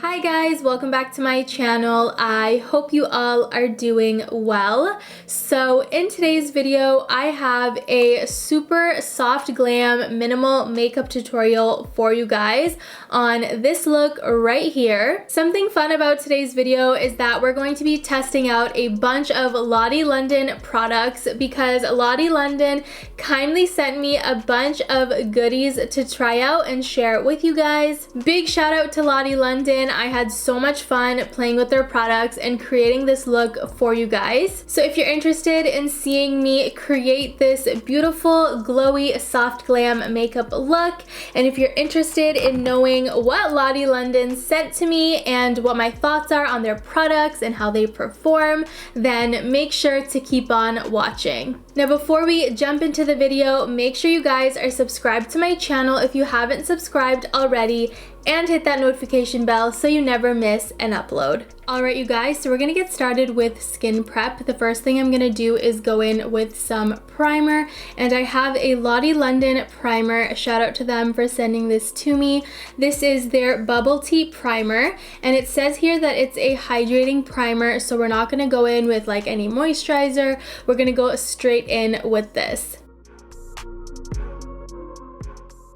Hi guys, welcome back to my channel. I hope you all are doing well. So in today's video, I have a super soft glam minimal makeup tutorial for you guys on this look right here. Something fun about today's video is that we're going to be testing out a bunch of Lottie London products because Lottie London kindly sent me a bunch of goodies to try out and share with you guys. Big shout out to Lottie London. I had so much fun playing with their products and creating this look for you guys. So if you're interested in seeing me create this beautiful, glowy, soft glam makeup look, and if you're interested in knowing what Lottie London sent to me and what my thoughts are on their products and how they perform, then make sure to keep on watching. Now before we jump into the video, make sure you guys are subscribed to my channel if you haven't subscribed already, and hit that notification bell so you never miss an upload. Alright you guys, so we're gonna get started with skin prep. The first thing I'm gonna do is go in with some primer, and I have a Lottie London primer. Shout out to them for sending this to me. This is their Bubble Tea Primer, and it says here that it's a hydrating primer, so we're not gonna go in with like any moisturizer. We're gonna go straight in with this.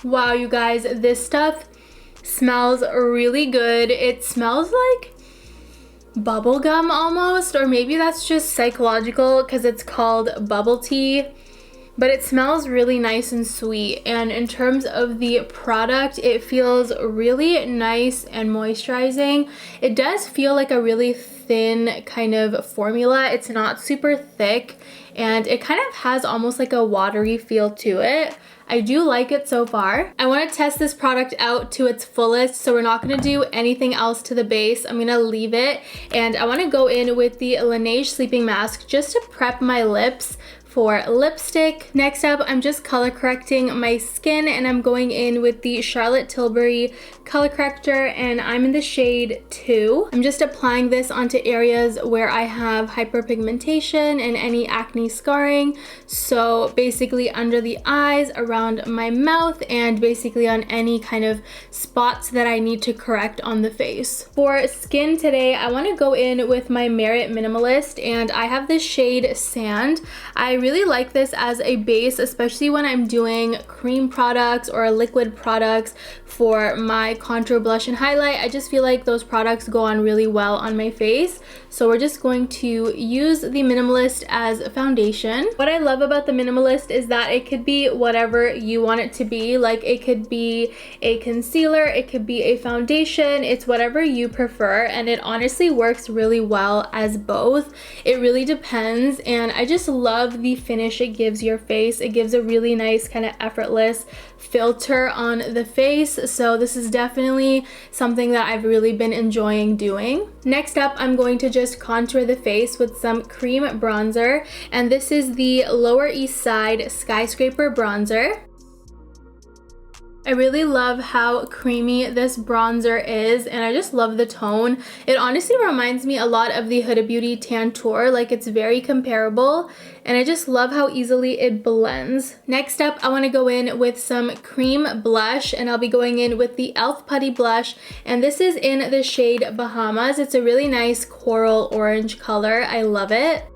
Wow you guys, this stuff smells really good. It smells like bubble gum almost, or maybe that's just psychological because it's called bubble tea, but it smells really nice and sweet. And in terms of the product, it feels really nice and moisturizing. It does feel like a really thin kind of formula. It's not super thick, and it kind of has almost like a watery feel to it. I do like it so far. I want to test this product out to its fullest, so we're not going to do anything else to the base. I'm going to leave it, and I want to go in with the Laneige sleeping mask just to prep my lips for lipstick. Next up, I'm just color correcting my skin, and I'm going in with the Charlotte Tilbury color corrector, and I'm in the shade 2. I'm just applying this onto areas where I have hyperpigmentation and any acne scarring. So basically under the eyes, around my mouth, and basically on any kind of spots that I need to correct on the face. For skin today, I want to go in with my Merit Minimalist, and I have this shade Sand. I really like this as a base, especially when I'm doing cream products or liquid products for my contour, blush, and highlight. I just feel like those products go on really well on my face. So we're just going to use the Minimalist as a foundation. What I love about the Minimalist is that it could be whatever you want it to be. Like it could be a concealer, it could be a foundation, it's whatever you prefer, and it honestly works really well as both. It really depends, and I just love the finish it gives your face. It gives a really nice kind of effortless filter on the face, so this is definitely something that I've really been enjoying doing. Next up, I'm going to just contour the face with some cream bronzer, and this is the Lower East Side Skyscraper bronzer. I really love how creamy this bronzer is, and I just love the tone. It honestly reminds me a lot of the Huda Beauty Tantour, like it's very comparable, and I just love how easily it blends. Next up, I want to go in with some cream blush, and I'll be going in with the e.l.f. Putty Blush, and this is in the shade Bahamas. It's a really nice coral orange color. I love it.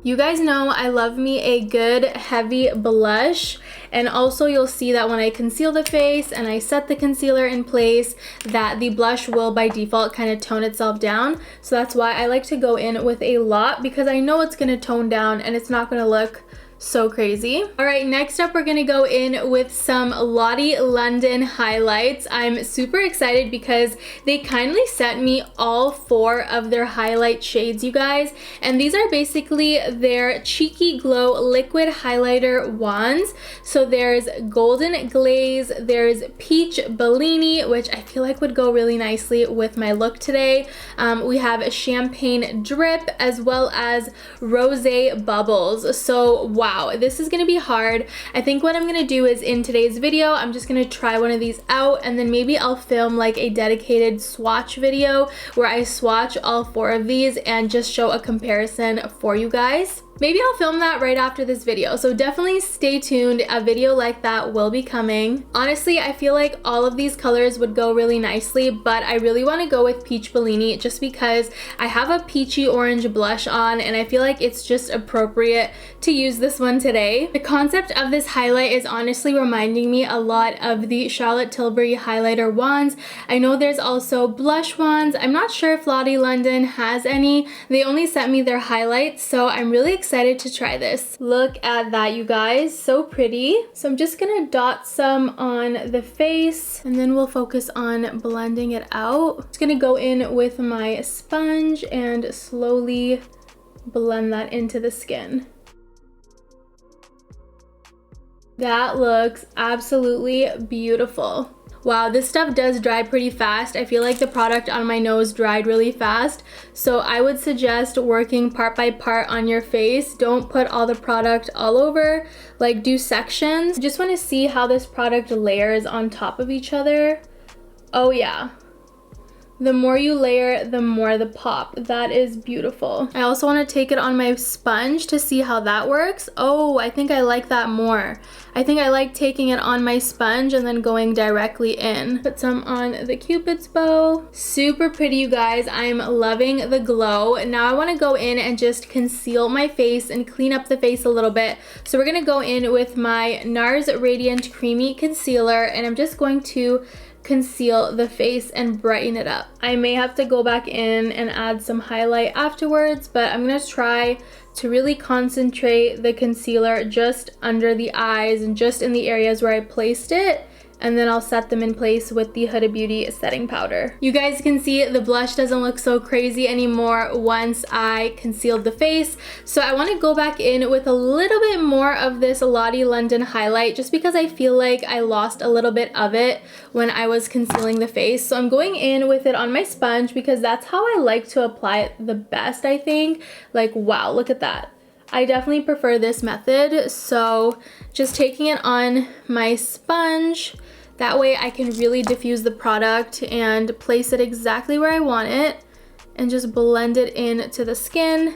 You guys know I love me a good heavy blush, and also you'll see that when I conceal the face and I set the concealer in place, that the blush will by default kind of tone itself down. So that's why I like to go in with a lot, because I know it's going to tone down and it's not going to look so crazy. All right, next up we're gonna go in with some Lottie London highlights. I'm super excited because they kindly sent me all 4 of their highlight shades, you guys, and these are basically their Cheeky Glow liquid highlighter wands. So there's Golden Glaze, there's Peach Bellini, which I feel like would go really nicely with my look today. We have a Champagne Drip, as well as Rosé Bubbles. So wow, this is gonna be hard. I think what I'm gonna do is in today's video, I'm just gonna try one of these out, and then maybe I'll film like a dedicated swatch video where I swatch all 4 of these and just show a comparison for you guys. Maybe I'll film that right after this video, so definitely stay tuned. A video like that will be coming. Honestly, I feel like all of these colors would go really nicely, but I really want to go with Peach Bellini just because I have a peachy orange blush on and I feel like it's just appropriate to use this one today. The concept of this highlight is honestly reminding me a lot of the Charlotte Tilbury highlighter wands. I know there's also blush wands. I'm not sure if Lottie London has any. They only sent me their highlights, so I'm really excited to try this. Look at that, you guys, so pretty. So I'm just gonna dot some on the face and then we'll focus on blending it out. Just gonna go in with my sponge and slowly blend that into the skin. That looks absolutely beautiful. Wow, this stuff does dry pretty fast. I feel like the product on my nose dried really fast. So I would suggest working part by part on your face. Don't put all the product all over, like do sections. Just want to see how this product layers on top of each other. Oh yeah. The more you layer, the more the pop. That is beautiful. I also want to take it on my sponge to see how that works. Oh, I think I like that more. I think I like taking it on my sponge and then going directly in. Put some on the Cupid's bow. Super pretty, you guys. I'm loving the glow. Now I want to go in and just conceal my face and clean up the face a little bit. So we're going to go in with my Nars Radiant Creamy Concealer and I'm just going to conceal the face and brighten it up. I may have to go back in and add some highlight afterwards, but I'm gonna try to really concentrate the concealer just under the eyes and just in the areas where I placed it, and then I'll set them in place with the Huda Beauty setting powder. You guys can see the blush doesn't look so crazy anymore once I concealed the face. So I want to go back in with a little bit more of this Lottie London highlight just because I feel like I lost a little bit of it when I was concealing the face. So I'm going in with it on my sponge because that's how I like to apply it the best, I think. Like, wow, look at that. I definitely prefer this method. So just taking it on my sponge, that way I can really diffuse the product and place it exactly where I want it and just blend it into the skin.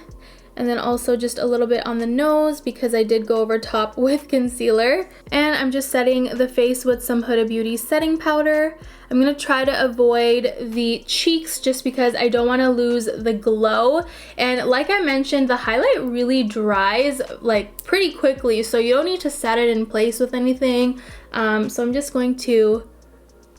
And then also just a little bit on the nose because I did go over top with concealer. And I'm just setting the face with some Huda Beauty setting powder. I'm gonna try to avoid the cheeks just because I don't wanna lose the glow. And like I mentioned, the highlight really dries like pretty quickly, so you don't need to set it in place with anything. So I'm just going to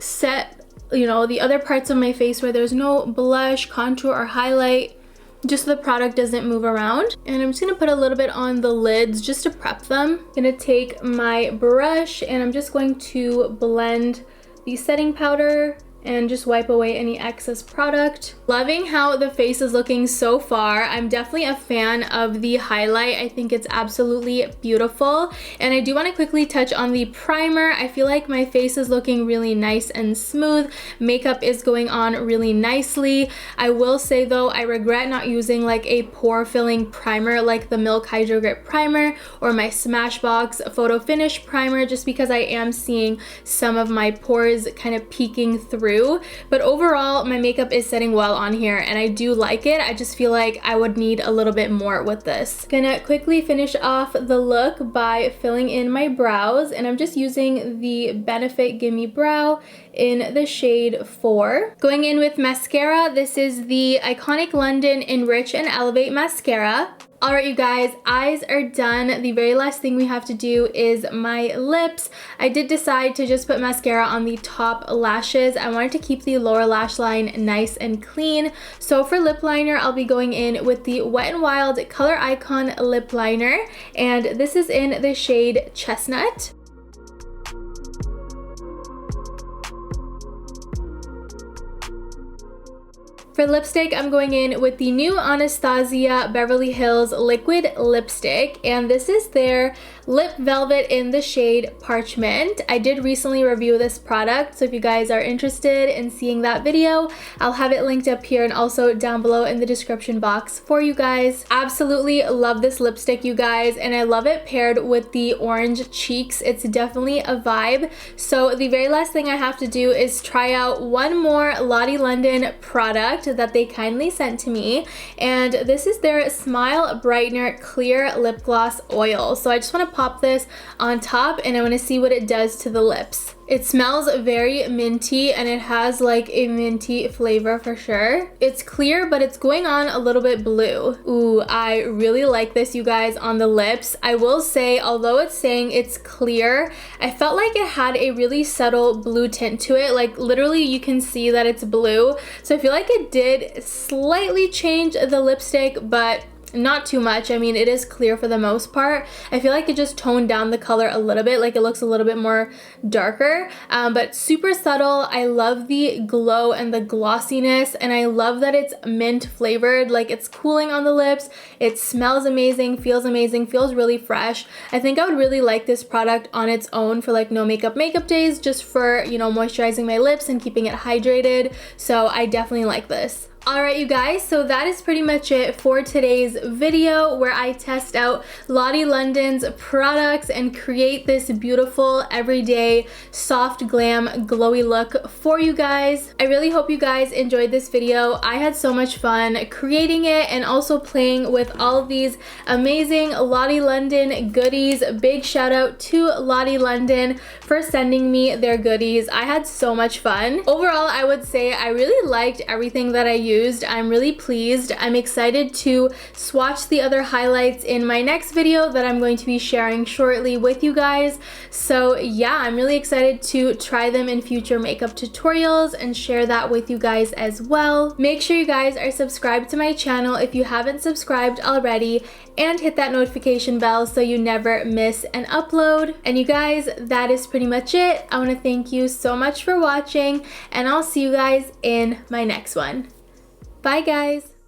set, you know, the other parts of my face where there's no blush, contour, or highlight, just so the product doesn't move around. And I'm just gonna put a little bit on the lids just to prep them. I'm gonna take my brush and I'm just going to blend the setting powder and just wipe away any excess product. Loving how the face is looking so far. I'm definitely a fan of the highlight. I think it's absolutely beautiful. And I do want to quickly touch on the primer. I feel like my face is looking really nice and smooth. Makeup is going on really nicely. I will say though, I regret not using like a pore filling primer like the Milk Hydro Grip primer or my Smashbox Photo Finish primer, just because I am seeing some of my pores kind of peeking through. But overall, my makeup is setting well on here and I do like it. I just feel like I would need a little bit more with this. Gonna quickly finish off the look by filling in my brows, and I'm just using the Benefit Gimme Brow in the shade 4. Going in with mascara, this is the Iconic London Enrich and Elevate Mascara. Alright, you guys, eyes are done. The very last thing we have to do is my lips. I did decide to just put mascara on the top lashes. I wanted to keep the lower lash line nice and clean. So for lip liner, I'll be going in with the Wet n Wild Color Icon lip liner, and this is in the shade Chestnut. For lipstick, I'm going in with the new Anastasia Beverly Hills Liquid Lipstick, and this is their Lip Velvet in the shade Parchment. I did recently review this product, so if you guys are interested in seeing that video, I'll have it linked up here and also down below in the description box for you guys. Absolutely love this lipstick, you guys, and I love it paired with the orange cheeks. It's definitely a vibe. So the very last thing I have to do is try out one more Lottie London product that they kindly sent to me, and this is their Smile Brightener Clear Lip Gloss Oil. So I just want to pop this on top and I want to see what it does to the lips. It smells very minty and it has like a minty flavor for sure. It's clear, but it's going on a little bit blue. Ooh, I really like this, you guys, on the lips. I will say, although it's saying it's clear, I felt like it had a really subtle blue tint to it. Like literally you can see that it's blue. So I feel like it did slightly change the lipstick, but not too much. I mean, it is clear for the most part. I feel like it just toned down the color a little bit, like it looks a little bit more darker, but super subtle. I love the glow and the glossiness, and I love that it's mint flavored. Like it's cooling on the lips. It smells amazing, feels really fresh. I think I would really like this product on its own for like no makeup days, just for, you know, moisturizing my lips and keeping it hydrated. So I definitely like this. Alright, you guys, so that is pretty much it for today's video where I test out Lottie London's products and create this beautiful, everyday, soft, glam, glowy look for you guys. I really hope you guys enjoyed this video. I had so much fun creating it and also playing with all of these amazing Lottie London goodies. Big shout out to Lottie London for sending me their goodies. I had so much fun. Overall, I would say I really liked everything that I used. I'm really pleased. I'm excited to swatch the other highlights in my next video that I'm going to be sharing shortly with you guys. So yeah, I'm really excited to try them in future makeup tutorials and share that with you guys as well. Make sure you guys are subscribed to my channel if you haven't subscribed already, and hit that notification bell so you never miss an upload. And you guys, that is pretty much it. I want to thank you so much for watching, and I'll see you guys in my next one. Bye guys!